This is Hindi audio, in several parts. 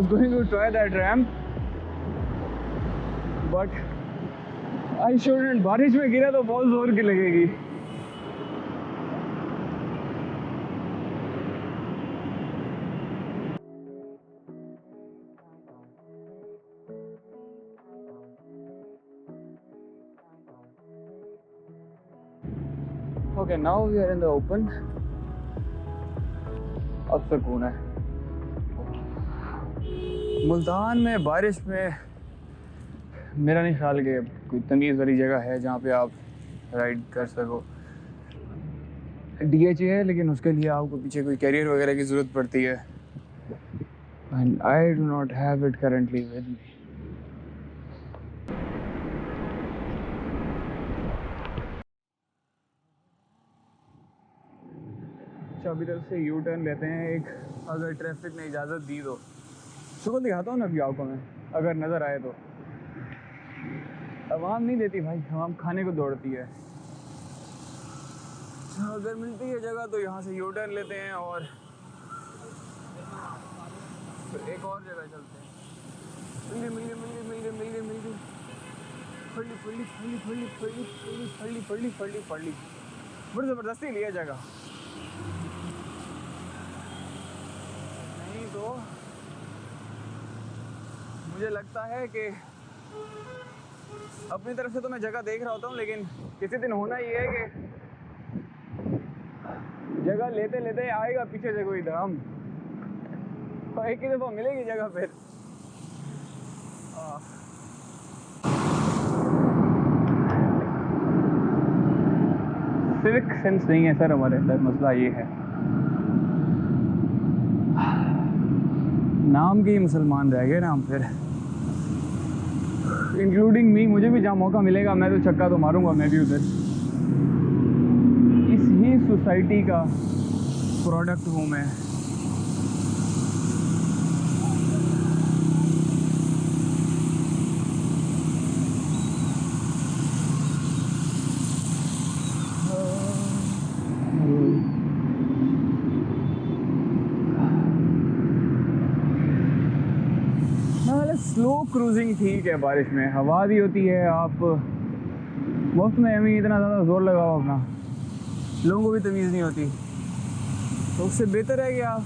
was going to try that ramp, but I shouldn't. बारिश में गिरा तो बहुत जोर की लगेगी। Okay, now we are in the open. अब सुकून है। मुल्तान में बारिश में मेरा नहीं ख्याल कि कोई तमीज़ वाली जगह है जहाँ पे आप राइड कर सको। DHA है, लेकिन उसके लिए आपको पीछे कोई कैरियर वगैरह की ज़रूरत पड़ती है। And I do not have it currently with me. अभी तरफ से यू टर्न लेते हैं एक, अगर ट्रैफिक ने इजाज़त दी तो। शक्ल दिखाता हूँ ना अभी आपको मैं, अगर नज़र आए तो। आवाम नहीं देती भाई, आवाम खाने को दौड़ती है। अगर मिलती है जगह तो यहाँ से यू टर्न लेते हैं और फिर एक और जगह चलते हैं। मिल गई फड़ी बड़ी ज़बरदस्ती लिया जगह। नहीं तो मुझे लगता है कि अपनी तरफ से तो मैं जगह देख रहा होता हूँ, लेकिन किसी दिन होना ये है कि जगह लेते लेते आएगा पीछे से कोई दम, और एक ही दफ़ा मिलेगी जगह फिर। सिविक सेंस नहीं है सर हमारे अंदर, मसला ये है। नाम के ही मुसलमान रह गए ना हम फिर, इंक्लूडिंग मी। मुझे भी जहाँ मौका मिलेगा मैं तो छक्का तो मारूंगा, मैं भी उधर। इस ही सोसाइटी का प्रोडक्ट हूँ मैं। स्लो क्रूजिंग ठीक है, बारिश में हवा भी होती है। आप मुफ्त में हमें इतना ज़्यादा ज़ोर लगाओ अपना, लोगों को भी तमीज़ नहीं होती, तो उससे बेहतर है कि आप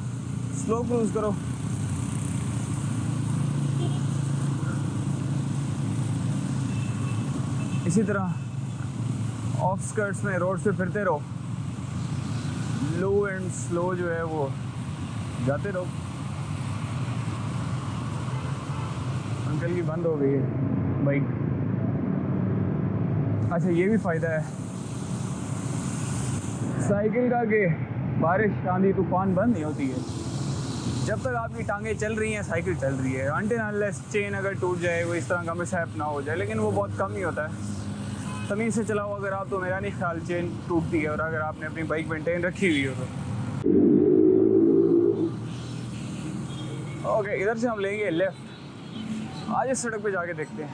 स्लो क्रूज़ करो। इसी तरह ऑफ स्कर्ट्स में रोड से फिरते रहो, लो एंड स्लो जो है वो जाते रहो। अंकल की बंद हो गई है बाइक। अच्छा, ये भी फ़ायदा है साइकिल का कि बारिश आंधी तूफान बंद नहीं होती है। जब तक आपकी टांगें चल रही हैं साइकिल चल रही है, अनटिल अनलेस चेन अगर टूट जाए, वो इस तरह का मिसहैप ना हो जाए, लेकिन वो बहुत कम ही होता है। तमीज़ से चलाओ अगर आप, तो मेरा नहीं ख्याल चेन टूटती है, और अगर आपने अपनी बाइक मेंटेन रखी हुई हो तो। ओके, इधर से हम लेंगे लेफ़्ट। आज इस सड़क पे जाके देखते हैं।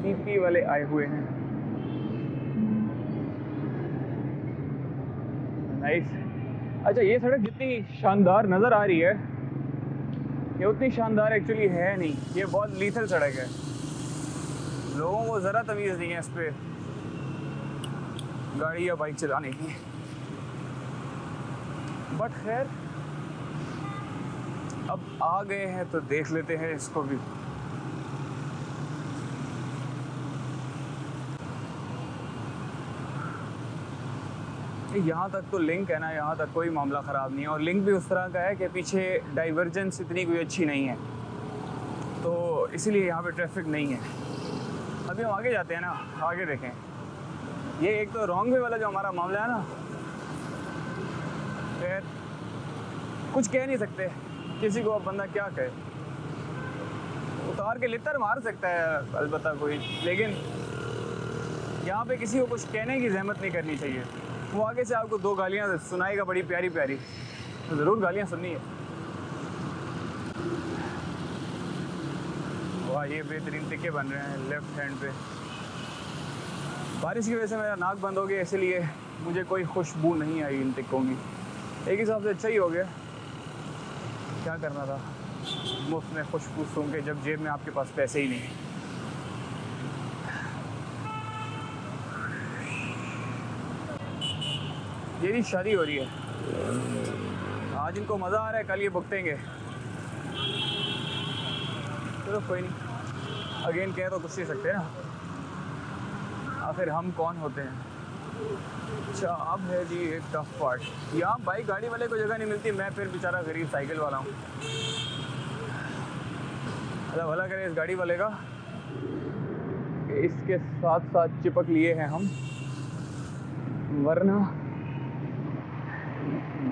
पीपी वाले आए हुए हैं। नाइस। अच्छा, ये सड़क जितनी शानदार नज़र आ रही है, ये उतनी शानदार एक्चुअली है नहीं। ये बहुत लीथल सड़क है, लोगों को ज़रा तमीज़ नहीं है इस पर गाड़ी या बाइक चलाने की। बट खैर, अब आ गए हैं तो देख लेते हैं इसको भी। यहाँ तक तो लिंक है ना, यहाँ तक कोई मामला ख़राब नहीं है, और लिंक भी उस तरह का है कि पीछे डाइवर्जेंस इतनी कोई अच्छी नहीं है, तो इसीलिए यहाँ पे ट्रैफिक नहीं है। अभी हम आगे जाते हैं ना, आगे देखें। ये एक तो रॉन्ग वे वाला जो हमारा मामला है ना, फिर कुछ कह नहीं सकते किसी को। अब बंदा क्या कहे, उतार के लितर मार सकता है अलबत्ता कोई, लेकिन यहाँ पे किसी को कुछ कहने की जहमत नहीं करनी चाहिए। वो आगे से आपको दो गालियाँ सुनाएगा बड़ी प्यारी प्यारी, तो ज़रूर गालियाँ सुननी है। वाह, ये बेहतरीन टिक्के बन रहे हैं लेफ्ट हैंड पे। बारिश की वजह से मेरा नाक बंद हो गया, इसलिए मुझे कोई खुशबू नहीं आई इन टिक्कों की। एक हिसाब से अच्छा ही हो गया। क्या करना था मुफ्त में खुशबू सूंघ के जब जेब में आपके पास पैसे ही नहीं है। ये भी शादी हो रही है, आज इनको मज़ा आ रहा है, कल ये भुगतेंगे। चलो कोई नहीं, अगेन कह तो कुछ नहीं सकते ना, आखिर हम कौन होते हैं। अच्छा अब है जी एक टफ पार्ट, यहाँ बाइक गाड़ी वाले को जगह नहीं मिलती, मैं फिर बेचारा गरीब साइकिल वाला हूँ। अल्लाह भला करे इस गाड़ी वाले का, इसके साथ साथ चिपक लिए हैं हम, वरना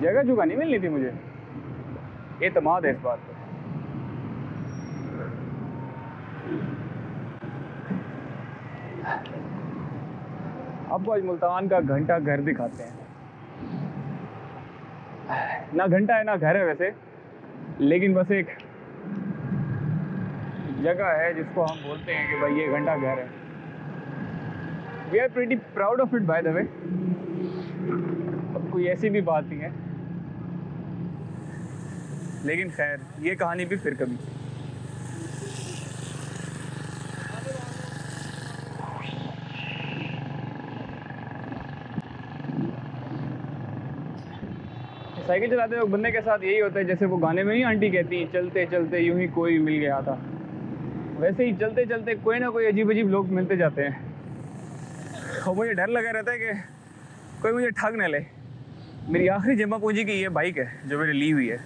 जगह जुगह नहीं मिलनी थी मुझे। एतमाद है इस बात पे। आपको आज मुल्तान का घंटा घर दिखाते हैं। ना घंटा है ना घर है वैसे, लेकिन बस एक जगह है जिसको हम बोलते हैं कि भाई ये घंटा घर है। We are pretty proud of it by the way. अब कोई ऐसी भी बात नहीं है, लेकिन खैर ये कहानी भी फिर कभी। साइकिल चलाते वक्त बंदे के साथ यही होता है, जैसे वो गाने में नहीं आंटी कहती चलते चलते यूं ही कोई मिल गया था, वैसे ही चलते चलते कोई ना कोई अजीब अजीब लोग मिलते जाते हैं। और मुझे डर लगा रहता है कि कोई मुझे ठग न ले। मेरी आखिरी जमा पूंजी की ये बाइक है जो मैंने ली हुई है,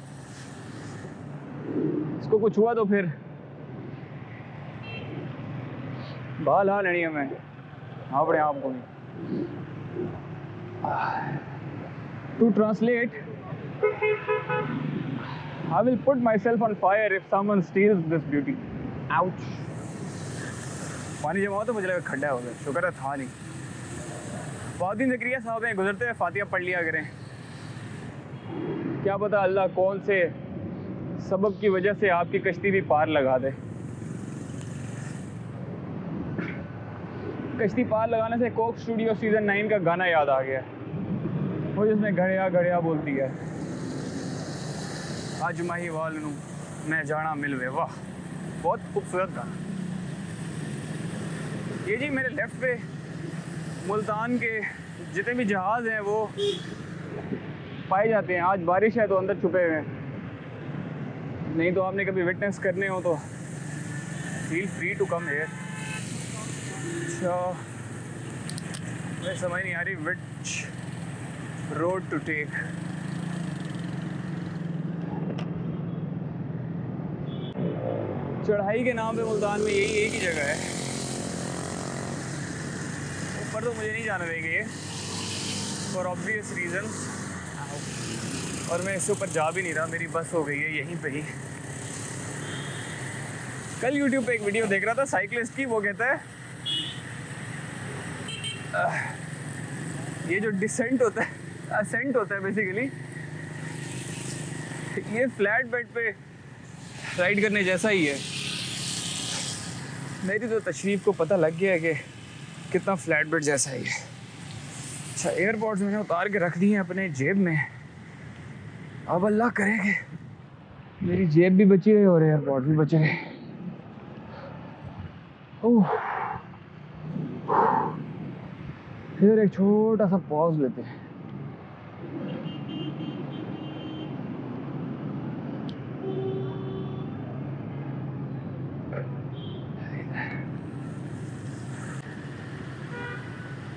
इसको कुछ हुआ तो फिर बाल हाल नहीं है। मैं अपने आप को to translate, I will put myself on fire if someone steals this beauty. Ouch. पानी जमा हो तो मुझे लगा खड्डा हो गया, शुक्र है था नहीं। फातिन ज़करिया साहब हैं, गुजरते हुए फातिहा पढ़ लिया करें, क्या पता अल्लाह कौन से सबब की वजह से आपकी कश्ती भी पार लगा दे। कश्ती पार लगाने से कोक स्टूडियो सीज़न 9 का गाना याद आ गया, वो जिसमें घड़िया घड़िया बोलती है आज माही वाल नू मैं जाना मिलवे। वाह बहुत खूबसूरत गाना। ये जी मेरे लेफ्ट पे मुल्तान के जितने भी जहाज़ हैं वो पाए जाते हैं। आज बारिश है तो अंदर छुपे हुए हैं, नहीं तो आपने कभी विटनेस करने हो तो feel free to come here. अच्छा मैं समझ नहीं आ रही विच रोड टू टेक। चढ़ाई के नाम पे मुल्तान में यही एक ही जगह है, ऊपर तो मुझे नहीं जाने देंगे ये फॉर ऑब्वियस रीजंस, और मैं इससे ऊपर जा भी नहीं रहा, मेरी बस हो गई है यहीं पे ही। कल YouTube पे एक वीडियो देख रहा था साइकिलिस्ट की, वो कहता है ये जो डिसेंट होता है, असेंट होता है बेसिकली, ये फ्लैट बेड पे राइड करने जैसा ही है। मेरी तो तशरीफ को पता लग गया है कि कितना फ्लैट बेड जैसा ही है। अच्छा एयरपोर्ट्स मैंने उतार के रख दिए हैं अपने जेब में, अब अल्लाह करे कि मेरी जेब भी बची रही और एयरपोर्ट भी बचे रहे। ओह फिर एक छोटा सा पॉज लेते हैं।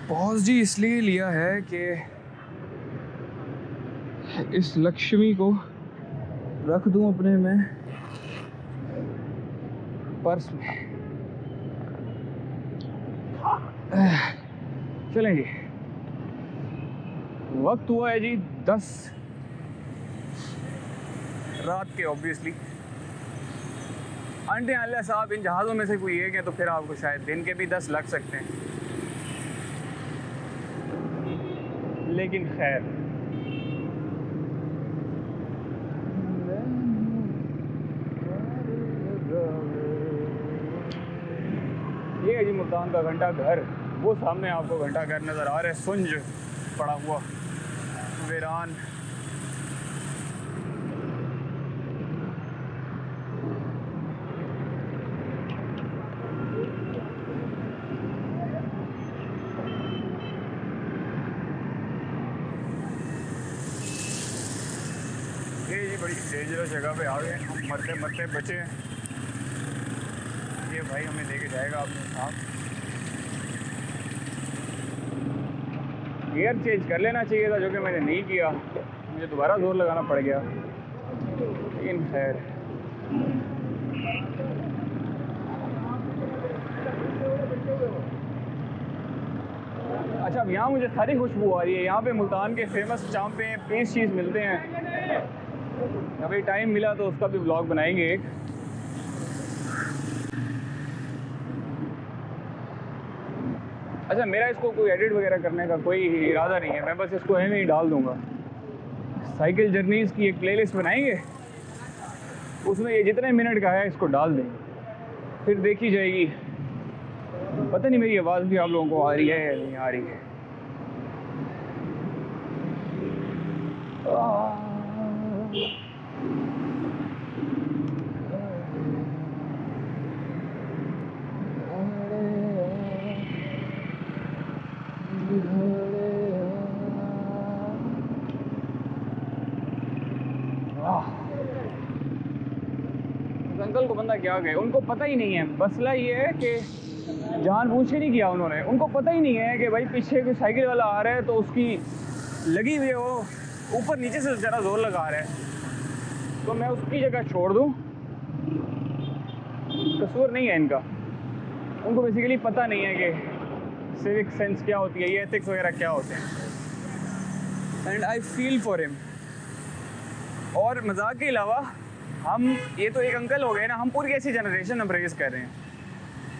पॉज जी इसलिए लिया है कि इस लक्ष्मी को रख दूं अपने में पर्स में। चलें जी, वक्त हुआ है जी 10 रात के। ऑब्वियसली आंटी अल्लाह साहब इन जहाज़ों में से कोई एक है तो फिर आपको शायद दिन के भी 10 लग सकते हैं, लेकिन खैर ये है जी मुल्तान का घंटा घर। वो सामने आपको घंटा घर नज़र आ रहा है, सुंज पड़ा हुआ वीरान। बड़ी डेंजरस जगह पे आ गए, हम मरते मरते बचे। ये भाई हमें लेके जाएगा अपने साथ। गियर चेंज कर लेना चाहिए था, जो कि मैंने नहीं किया, मुझे दोबारा जोर लगाना पड़ गया, लेकिन खैर। अच्छा, अब यहाँ मुझे सारी खुशबू आ रही है। यहाँ पे मुल्तान के फेमस चांपे पीस चीज़ मिलते हैं। अभी टाइम मिला तो उसका भी व्लॉग बनाएंगे एक। अच्छा, मेरा इसको कोई एडिट वगैरह करने का कोई इरादा नहीं है, मैं बस इसको ऐसे ही डाल दूँगा। साइकिल जर्नीज़ की एक प्लेलिस्ट बनाएंगे, उसमें ये जितने मिनट का है इसको डाल देंगे, फिर देखी जाएगी। पता नहीं मेरी आवाज़ भी आप लोगों को आ रही है या नहीं आ रही है। अंकल को बंदा क्या कहे, उनको पता ही नहीं है। मसला ये है कि जानबूझ के नहीं किया उन्होंने, उनको पता ही नहीं है कि भाई पीछे कोई साइकिल वाला आ रहा है तो उसकी लगी हुई है, वो ऊपर नीचे से ज़रा जोर लगा रहा है, तो मैं उसकी जगह छोड़ दूँ। कसूर नहीं है इनका, उनको बेसिकली पता नहीं है कि सिविक सेंस क्या होती है, ये एथिक्स वगैरह क्या होते हैं। And I feel for him. और मजाक के अलावा हम, ये तो एक अंकल हो गए ना, हम पूरी ऐसी जनरेशन हम रेज कर रहे हैं।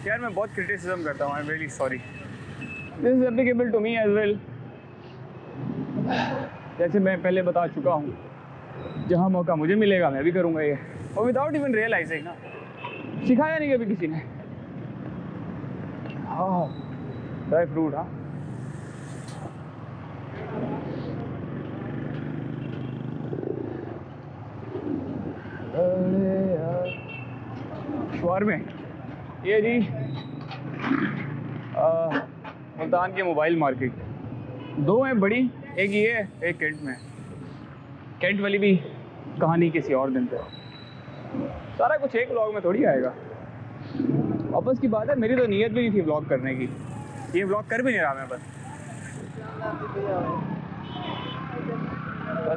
यार मैं बहुत क्रिटिसिज्म करता हूँ, I am really sorry, this is applicable to me as well. जैसे मैं पहले बता चुका हूँ, जहाँ मौका मुझे मिलेगा मैं भी करूँगा ये, और विदाउट इवन रियलाइजिंग ना, सिखाया नहीं कभी किसी ने। हाँ, ड्राई फ्रूट। हाँ, शोर में ये जी मुल्तान की मोबाइल मार्केट दो हैं बड़ी, एक ये एक कैंट में। कैंट वाली भी कहानी किसी और दिन पे, सारा कुछ एक व्लॉग में थोड़ी आएगा। वापस की बात है, मेरी तो नीयत भी नहीं थी व्लॉग करने की, ये व्लॉग कर भी नहीं रहा मैं, बस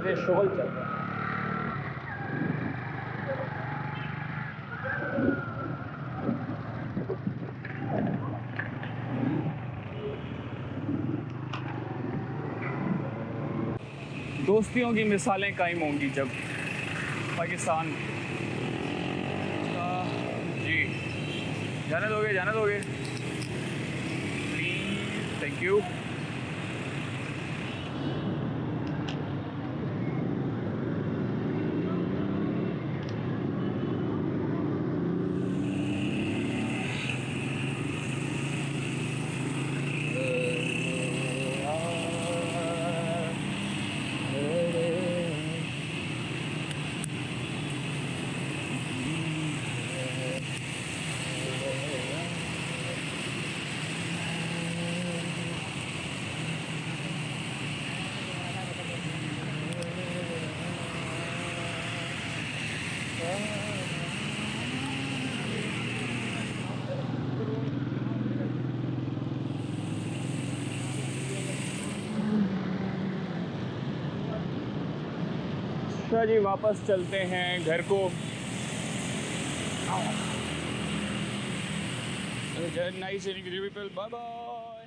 ये शुगल चल रहा है। दोस्तियों की मिसालें कायम होंगी जब पाकिस्तान जी। जाने दोगे, जाने दोगे प्लीज़, थैंक यू। अच्छा जी, वापस चलते हैं घर को। Nice, bye bye.